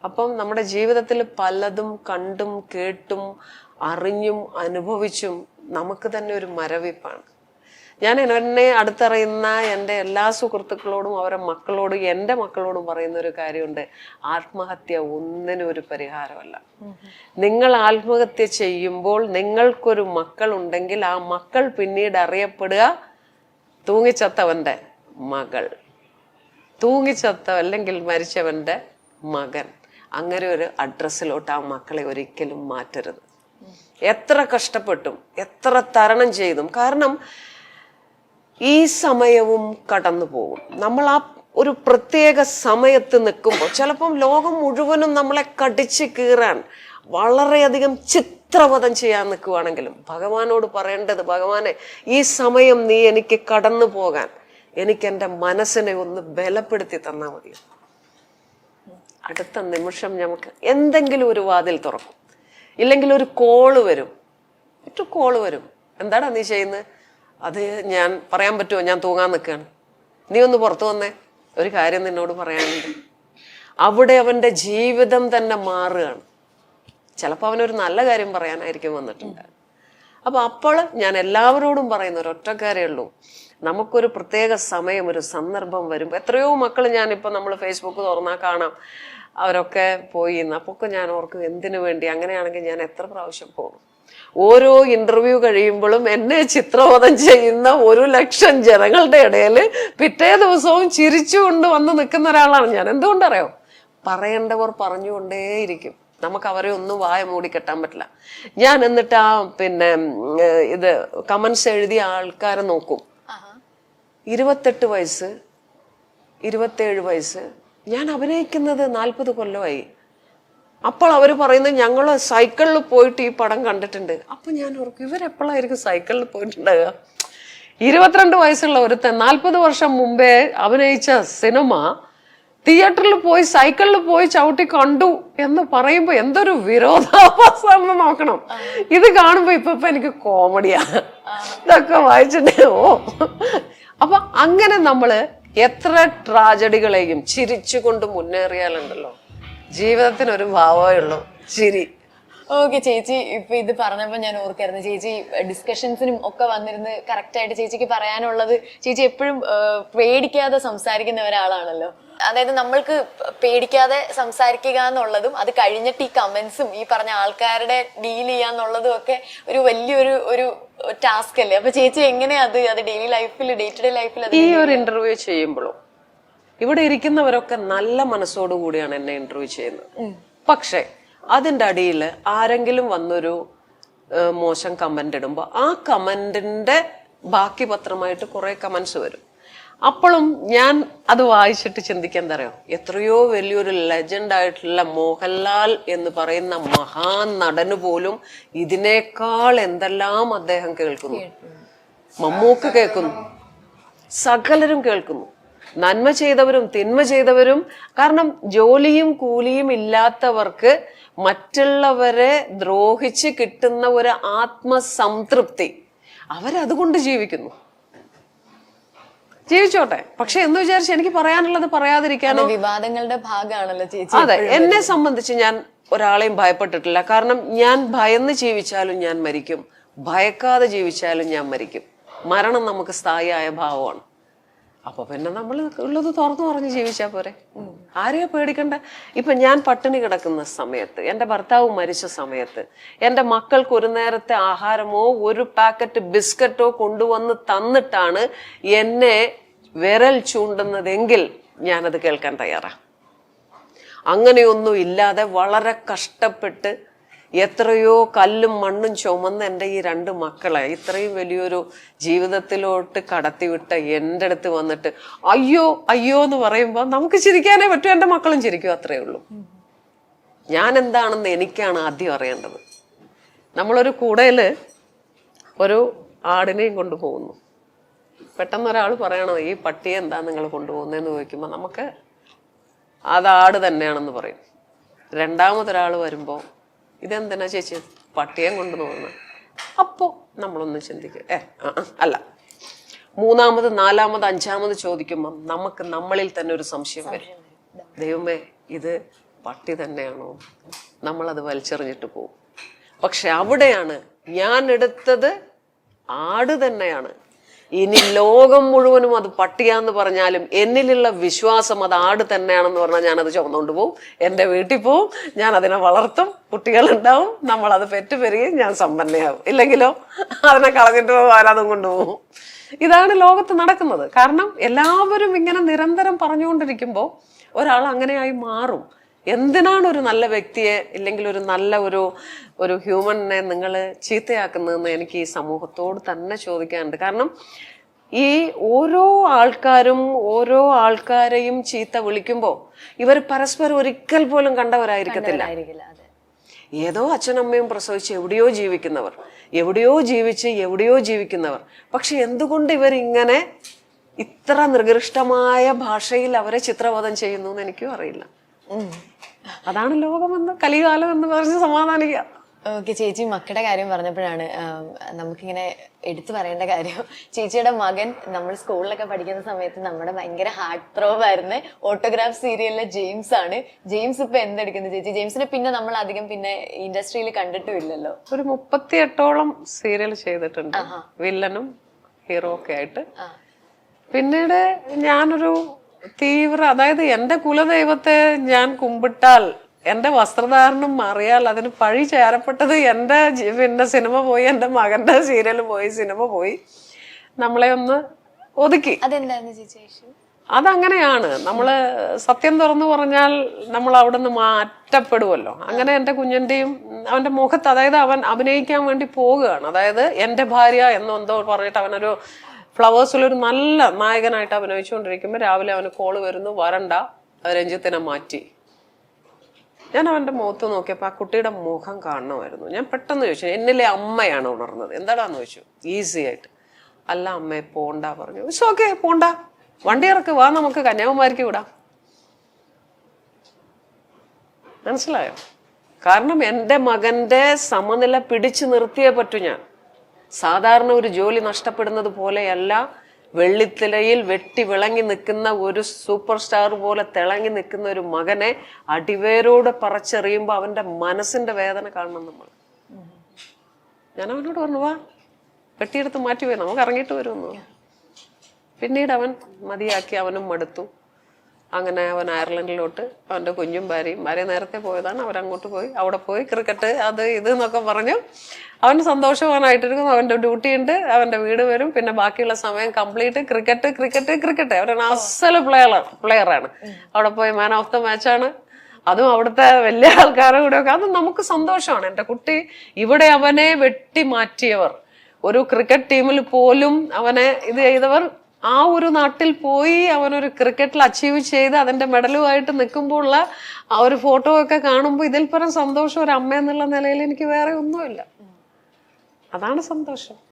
അപ്പം നമ്മുടെ ജീവിതത്തിൽ പലതും കണ്ടും കേട്ടും അറിഞ്ഞും അനുഭവിച്ചും നമുക്ക് തന്നെ ഒരു മരവിപ്പാണ്. ഞാൻ എന്നെ അടുത്തറിയുന്ന എൻ്റെ എല്ലാ സുഹൃത്തുക്കളോടും അവരുടെ മക്കളോടും എൻ്റെ മക്കളോടും പറയുന്ന ഒരു കാര്യമുണ്ട്, ആത്മഹത്യ ഒന്നിനും ഒരു പരിഹാരമല്ല. നിങ്ങൾ ആത്മഹത്യ ചെയ്യുമ്പോൾ നിങ്ങൾക്കൊരു മക്കളുണ്ടെങ്കിൽ ആ മക്കൾ പിന്നീട് അറിയപ്പെടുക തൂങ്ങിച്ചത്തവൻ്റെ മകൾ, തൂങ്ങിച്ചത്ത അല്ലെങ്കിൽ മരിച്ചവൻ്റെ മകൻ. അങ്ങനെ ഒരു അഡ്രസ്സിലോട്ട് ആ മക്കളെ ഒരിക്കലും മാറ്റരുത്. എത്ര കഷ്ടപ്പെട്ടും എത്ര തരണം ചെയ്തും, കാരണം ഈ സമയവും കടന്നു പോകും. നമ്മൾ ആ ഒരു പ്രത്യേക സമയത്ത് നിൽക്കുമ്പോൾ ചിലപ്പം ലോകം മുഴുവനും നമ്മളെ കടിച്ച് കീറാൻ വളരെയധികം ചിത്രവധം ചെയ്യാൻ നിൽക്കുവാണെങ്കിലും ഭഗവാനോട് പറയേണ്ടത്, ഭഗവാനെ ഈ സമയം നീ എനിക്ക് കടന്നു പോകാൻ എനിക്ക് എൻ്റെ മനസ്സിനെ ഒന്ന് ബലപ്പെടുത്തി തന്നാൽ മതി. അടുത്ത നിമിഷം നമുക്ക് എന്തെങ്കിലും ഒരു വാതിൽ തുറക്കും, ഇല്ലെങ്കിൽ ഒരു കോള് വരും, ഒരു കോള് വരും. എന്താടാ നീ ചെയ്യുന്നത്? അത് ഞാൻ പറയാൻ പറ്റുമോ? ഞാൻ തൂങ്ങാൻ നിൽക്കുകയാണ്, നീ ഒന്ന് പുറത്തു വന്നേ, ഒരു കാര്യം നിന്നോട് പറയാനുണ്ട്. അവിടെ അവൻ്റെ ജീവിതം തന്നെ മാറുകയാണ്. ചിലപ്പോൾ അവനൊരു നല്ല കാര്യം പറയാനായിരിക്കും വന്നിട്ടുണ്ട്. അപ്പോൾ ഞാൻ എല്ലാവരോടും പറയുന്ന ഒരൊറ്റ കാര്യമേ ഉള്ളൂ, നമുക്കൊരു പ്രത്യേക സമയം, ഒരു സന്ദർഭം വരും. എത്രയോ മക്കൾ ഞാനിപ്പോൾ നമ്മൾ ഫേസ്ബുക്ക് തുറന്നാൽ കാണാം, അവരൊക്കെ പോയി. അപ്പോൾ ഞാൻ ഓർക്കും എന്തിനു വേണ്ടി? അങ്ങനെയാണെങ്കിൽ ഞാൻ എത്ര പ്രാവശ്യം പോകും? ഓരോ ഇന്റർവ്യൂ കഴിയുമ്പോഴും എന്നെ ചിത്രവധം ചെയ്യുന്ന 100,000 ജനങ്ങളുടെ ഇടയിൽ പിറ്റേ ദിവസവും ചിരിച്ചുകൊണ്ട് വന്ന് നിൽക്കുന്ന ഒരാളാണ് ഞാൻ. എന്തുകൊണ്ടറിയോ? പറയേണ്ടവർ പറഞ്ഞുകൊണ്ടേയിരിക്കും, നമുക്ക് അവരെ ഒന്നും വായ മൂടിക്കെട്ടാൻ പറ്റില്ല. ഞാൻ എന്നിട്ട് ആ ഇത് കമന്റ്സ് എഴുതിയ ആൾക്കാരെ നോക്കും. 28 വയസ്സ് 27 വയസ്സ്, ഞാൻ അഭിനയിക്കുന്നത് 40 കൊല്ലമായി. അപ്പോൾ അവർ പറയുന്നത് ഞങ്ങൾ സൈക്കിളിൽ പോയിട്ട് ഈ പടം കണ്ടിട്ടുണ്ട്. അപ്പൊ ഞാൻ ഓർക്കും, ഇവരെപ്പോഴായിരിക്കും സൈക്കിളിൽ പോയിട്ടുണ്ടാകുക? 22 വയസ്സുള്ള ഒരുത്തൻ 40 വർഷം മുമ്പേ അഭിനയിച്ച സിനിമ തിയേറ്ററിൽ പോയി സൈക്കിളിൽ പോയി ചവിട്ടി കണ്ടു എന്ന് പറയുമ്പോ എന്തൊരു വിരോധാഭാസമാണെന്ന് നോക്കണം. ഇത് കാണുമ്പോ ഇപ്പൊ എനിക്ക് കോമഡിയാ, ഇതൊക്കെ വായിച്ചിട്ടേ അപ്പൊ അങ്ങനെ നമ്മള് എത്ര ട്രാജഡികളെയും ചിരിച്ചുകൊണ്ട് മുന്നേറിയാലുണ്ടല്ലോ ജീവിതത്തിനൊരു ഭാവമേ ഉള്ളൂ, ചിരി. ഓക്കെ ചേച്ചി, ഇപ്പൊ ഇത് പറഞ്ഞപ്പോ ഞാൻ ഓർക്കായിരുന്നു, ചേച്ചി ഡിസ്കഷൻസിനും ഒക്കെ വന്നിരുന്ന് കറക്റ്റ് ആയിട്ട് ചേച്ചിക്ക് പറയാനുള്ളത്, ചേച്ചി എപ്പോഴും പേടിക്കാതെ സംസാരിക്കുന്ന ഒരാളാണല്ലോ. അതായത് നമ്മൾക്ക് പേടിക്കാതെ സംസാരിക്കുക എന്നുള്ളതും അത് കഴിഞ്ഞിട്ട് ഈ കമന്റ്സും ഈ പറഞ്ഞ ആൾക്കാരുടെ ഡീൽ ചെയ്യാന്നുള്ളതും ഒക്കെ ഒരു വലിയൊരു ടാസ്ക് അല്ലേ? അപ്പൊ ചേച്ചി എങ്ങനെയാ അത് ഡെയിലി ലൈഫിൽ, ഡേ ടു ഡേ ലൈഫിൽ? ഈ ഒരു ഇന്റർവ്യൂ ചെയ്യുമ്പോഴും ഇവിടെ ഇരിക്കുന്നവരൊക്കെ നല്ല മനസ്സോടുകൂടിയാണ് എന്നെ ഇന്റർവ്യൂ ചെയ്യുന്നത്. പക്ഷെ അതിൻ്റെ അടിയിൽ ആരെങ്കിലും വന്നൊരു മോശം കമന്റ് ഇടുമ്പോൾ ആ കമന്റിന്റെ ബാക്കി പത്രമായിട്ട് കുറെ കമന്റ്സ് വരും. അപ്പോഴും ഞാൻ അത് വായിച്ചിട്ട് ചിന്തിക്കാൻ തരാം, എത്രയോ വലിയൊരു ലെജൻഡ് ആയിട്ടുള്ള മോഹൻലാൽ എന്ന് പറയുന്ന മഹാനടന് പോലും ഇതിനേക്കാൾ എന്തെല്ലാം അദ്ദേഹം കേൾക്കുന്നു. മമ്മൂക്ക് കേൾക്കുന്നു, സകലരും കേൾക്കുന്നു, നന്മ ചെയ്തവരും തിന്മ ചെയ്തവരും. കാരണം ജോലിയും കൂലിയും ഇല്ലാത്തവർക്ക് മറ്റുള്ളവരെ ദ്രോഹിച്ച് കിട്ടുന്ന ഒരു ആത്മസംതൃപ്തി, അവരതുകൊണ്ട് ജീവിക്കുന്നു. ജീവിച്ചോട്ടെ, പക്ഷെ എന്ന് വിചാരിച്ച് എനിക്ക് പറയാനുള്ളത് പറയാതിരിക്കാനോ? വിവാദങ്ങളുടെ ഭാഗമാണല്ലോ ചേച്ചി. അതെ, എന്നെ സംബന്ധിച്ച് ഞാൻ ഒരാളെയും ഭയപ്പെട്ടിട്ടില്ല. കാരണം ഞാൻ ഭയന്ന് ജീവിച്ചാലും ഞാൻ മരിക്കും, ഭയക്കാതെ ജീവിച്ചാലും ഞാൻ മരിക്കും. മരണം നമുക്ക് സ്ഥായിയായ ഭാവമാണ്. അപ്പൊ പിന്നെ നമ്മൾ ഉള്ളത് തുറന്നു പറഞ്ഞ് ജീവിച്ചാൽ പോരെ, ആരെയോ പേടിക്കണ്ട. ഇപ്പൊ ഞാൻ പട്ടിണി കിടക്കുന്ന സമയത്ത്, എൻ്റെ ഭർത്താവ് മരിച്ച സമയത്ത്, എൻ്റെ മക്കൾക്ക് ഒരു നേരത്തെ ആഹാരമോ ഒരു പാക്കറ്റ് ബിസ്ക്കറ്റോ കൊണ്ടുവന്ന് തന്നിട്ടാണ് എന്നെ വിരൽ ചൂണ്ടുന്നതെങ്കിൽ ഞാനത് കേൾക്കാൻ തയ്യാറാ. അങ്ങനെയൊന്നും ഇല്ലാതെ വളരെ കഷ്ടപ്പെട്ട് എത്രയോ കല്ലും മണ്ണും ചുമന്ന് എൻ്റെ ഈ 2 മക്കളെ ഇത്രയും വലിയൊരു ജീവിതത്തിലോട്ട് കടത്തിവിട്ട എൻ്റെ അടുത്ത് വന്നിട്ട് അയ്യോ അയ്യോ എന്ന് പറയുമ്പോൾ നമുക്ക് ചിരിക്കാനേ പറ്റും, എൻ്റെ മക്കളും ചിരിക്കും, അത്രേ ഉള്ളൂ. ഞാൻ എന്താണെന്ന് എനിക്കാണ് ആദ്യം അറിയേണ്ടത്. നമ്മളൊരു കൂടയില് ഒരു ആടിനെയും കൊണ്ടുപോകുന്നു. പെട്ടെന്ന് ഒരാൾ പറയണത് ഈ പട്ടിയെ എന്താ നിങ്ങൾ കൊണ്ടുപോകുന്നതെന്ന് ചോദിക്കുമ്പോൾ നമുക്ക് അത് ആട് തന്നെയാണെന്ന് പറയും. രണ്ടാമതൊരാൾ വരുമ്പോൾ ഇതെന്തിനാ ചേച്ചി പട്ടിയെ കൊണ്ടു പോകുന്നത്? അപ്പോൾ നമ്മളൊന്ന് ചിന്തിക്കും, അല്ല. മൂന്നാമത്, നാലാമത്, അഞ്ചാമത് ചോദിക്കുമ്പം നമുക്ക് നമ്മളിൽ തന്നെ ഒരു സംശയം വരും, ദൈവമേ ഇത് പട്ടി തന്നെയാണോ, നമ്മളത് വലിച്ചെറിഞ്ഞിട്ട് പോകും. പക്ഷെ അവിടെയാണ് ഞാൻ എടുത്തത് ആട് തന്നെയാണ്. ഇനി ലോകം മുഴുവനും അത് പട്ടിയാന്ന് പറഞ്ഞാലും എന്നിലുള്ള വിശ്വാസം അത് ആട് തന്നെയാണെന്ന് പറഞ്ഞാൽ ഞാനത് ചുമന്നുകൊണ്ട് പോവും, എൻ്റെ വീട്ടിൽ പോവും, ഞാൻ അതിനെ വളർത്തും, കുട്ടികളുണ്ടാവും, നമ്മളത് പെറ്റുപെരുകയും ഞാൻ സമ്പന്നയാവും. ഇല്ലെങ്കിലോ അതിനെ കളഞ്ഞിട്ട് ആരാതും കൊണ്ടുപോകും. ഇതാണ് ലോകത്ത് നടക്കുന്നത്. കാരണം എല്ലാവരും ഇങ്ങനെ നിരന്തരം പറഞ്ഞുകൊണ്ടിരിക്കുമ്പോൾ ഒരാൾ അങ്ങനെയായി മാറും. എന്തിനാണ് ഒരു നല്ല വ്യക്തിയെ ഇല്ലെങ്കിൽ ഒരു നല്ല ഒരു ഹ്യൂമനെ നിങ്ങൾ ചീത്തയാക്കുന്നതെന്ന് എനിക്ക് ഈ സമൂഹത്തോട് തന്നെ ചോദിക്കാനുണ്ട്. കാരണം ഈ ഓരോ ആൾക്കാരെയും ചീത്ത വിളിക്കുമ്പോൾ ഇവർ പരസ്പരം ഒരിക്കൽ പോലും കണ്ടവരായിരിക്കത്തില്ല. ഏതോ അച്ഛനമ്മയും പ്രസവിച്ച് എവിടെയോ ജീവിക്കുന്നവർ, എവിടെയോ ജീവിച്ച് എവിടെയോ ജീവിക്കുന്നവർ. പക്ഷെ എന്തുകൊണ്ട് ഇവരിങ്ങനെ ഇത്ര നികൃഷ്ടമായ ഭാഷയിൽ അവരെ ചിത്രവധം ചെയ്യുന്നു എന്ന് എനിക്കും അറിയില്ല. അതാണ് ലോകമെന്ന്, കലികാലം എന്ന് പറഞ്ഞ് സമാധാനിക്കുക. ഓക്കെ, ചേച്ചി മക്കളുടെ കാര്യം പറഞ്ഞപ്പോഴാണ് നമുക്കിങ്ങനെ എടുത്തു പറയേണ്ട കാര്യം. ചേച്ചിയുടെ മകൻ നമ്മൾ സ്കൂളിലൊക്കെ പഠിക്കുന്ന സമയത്ത് നമ്മുടെ ഭയങ്കര ഹാർട്ട് ത്രോബ് ആയിരുന്ന ഓട്ടോഗ്രാഫ് സീരിയലിലെ ജെയിംസ് ആണ്. ജെയിംസ് ഇപ്പൊ എന്തെടുക്കുന്നു ചേച്ചി? ജെയിംസിനെ പിന്നെ നമ്മൾ അധികം പിന്നെ ഇൻഡസ്ട്രിയിൽ കണ്ടിട്ടുമില്ലല്ലോ. ഒരു 38ഓളം സീരിയൽ ചെയ്തിട്ടുണ്ട്, വില്ലനും ഹീറോ ഒക്കെ ആയിട്ട്. പിന്നീട് ഞാനൊരു അതായത് എൻ്റെ കുലദൈവത്തെ ഞാൻ കുമ്പിട്ടാൽ, എൻ്റെ വസ്ത്രധാരണം മാറിയാൽ അതിന് പഴി ചേരപ്പെട്ടത് എൻ്റെ പിന്നെ സിനിമ പോയി, എൻ്റെ മകൻ്റെ സീരിയൽ പോയി, സിനിമ പോയി, നമ്മളെ ഒന്ന് ഒതുക്കി. അതെന്തായിരുന്നു ചേച്ചി? അതങ്ങനെയാണ്. നമ്മള് സത്യം തുറന്നു പറഞ്ഞാൽ നമ്മൾ അവിടെ നിന്ന് മാറ്റപ്പെടുമല്ലോ. അങ്ങനെ എൻ്റെ കുഞ്ഞിൻ്റെയും അവൻ്റെ മുഖത്ത്, അതായത് അവൻ അഭിനയിക്കാൻ വേണ്ടി പോവുകയാണ്. അതായത് എൻ്റെ ഭാര്യ എന്നെന്തോ പറഞ്ഞിട്ട് അവനൊരു ഫ്ലവേഴ്സിലൊരു നല്ല നായകനായിട്ട് അഭിനയിച്ചുകൊണ്ടിരിക്കുമ്പോൾ രാവിലെ അവന് കോള് വരുന്നു, വരണ്ട, രഞ്ജിത്തിനെ മാറ്റി. ഞാൻ അവൻ്റെ മുഖത്ത് നോക്കിയപ്പോൾ ആ കുട്ടിയുടെ മുഖം കാണണമായിരുന്നു. ഞാൻ പെട്ടെന്ന് ചോദിച്ചു, എന്നിലെ അമ്മയാണ് ഉണർന്നത്, എന്താടാന്ന് ചോദിച്ചു ഈസി ആയിട്ട്. അല്ല അമ്മയെ പോണ്ട പറഞ്ഞു. ഓക്കെ പോണ്ട, വണ്ടി ഇറക്ക്, വാ നമുക്ക് കന്യാകുമാരിക്ക് വിടാം. മനസ്സിലായോ? കാരണം എൻ്റെ മകൻ്റെ സമനില പിടിച്ചു നിർത്തിയേ പറ്റൂ. ഞാൻ സാധാരണ ഒരു ജോലി നഷ്ടപ്പെടുന്നത് പോലെയല്ല, വെള്ളിത്തിലയിൽ വെട്ടി വിളങ്ങി നിൽക്കുന്ന ഒരു സൂപ്പർ സ്റ്റാർ പോലെ തിളങ്ങി നിൽക്കുന്ന ഒരു മകനെ അടിവേരോട് പറിച്ചെറിയുമ്പോൾ അവൻ്റെ മനസ്സിന്റെ വേദന കാണണം നമ്മൾ. ഞാൻ അവനോട് പറഞ്ഞു, വാ വെട്ടിയെടുത്ത് മാറ്റി പോയി, നമുക്ക് ഇറങ്ങിയിട്ട് വരുമെന്നു. പിന്നീട് അവൻ മതിയാക്കി, അവനും മടുത്തു. അങ്ങനെ അവൻ അയർലൻഡിലോട്ട് അവൻ്റെ കുഞ്ഞും ഭാര്യ നേരത്തെ പോയതാണ്, അവരങ്ങോട്ട് പോയി. അവിടെ പോയി ക്രിക്കറ്റ് അത് ഇത് എന്നൊക്കെ പറഞ്ഞു അവന് സന്തോഷവാനായിട്ടിരിക്കുന്നു. അവൻ്റെ ഡ്യൂട്ടി ഉണ്ട്, അവൻ്റെ വീട് വരും, പിന്നെ ബാക്കിയുള്ള സമയം കംപ്ലീറ്റ് ക്രിക്കറ്റ്. അവരാണ് അസല് പ്ലെയറാണ്. അവിടെ പോയി മാൻ ഓഫ് ദ മാച്ചാണ്. അതും അവിടുത്തെ വലിയ ആൾക്കാരുടെ കൂടെയൊക്കെ. അത് നമുക്ക് സന്തോഷമാണ്. എൻ്റെ കുട്ടി ഇവിടെ അവനെ വെട്ടി മാറ്റിയവർ, ഒരു ക്രിക്കറ്റ് ടീമിൽ പോലും അവനെ ഇത് ചെയ്തവർ, ആ ഒരു നാട്ടിൽ പോയി അവനൊരു ക്രിക്കറ്റിൽ അച്ചീവ് ചെയ്ത് അതിന്റെ മെഡലുമായിട്ട് നിൽക്കുമ്പോൾ ഉള്ള ആ ഒരു ഫോട്ടോ ഒക്കെ കാണുമ്പോൾ ഇതിൽ പരം സന്തോഷം ഒരു അമ്മ എന്നുള്ള നിലയിൽ എനിക്ക് വേറെ ഒന്നുമില്ല. അതാണ് സന്തോഷം.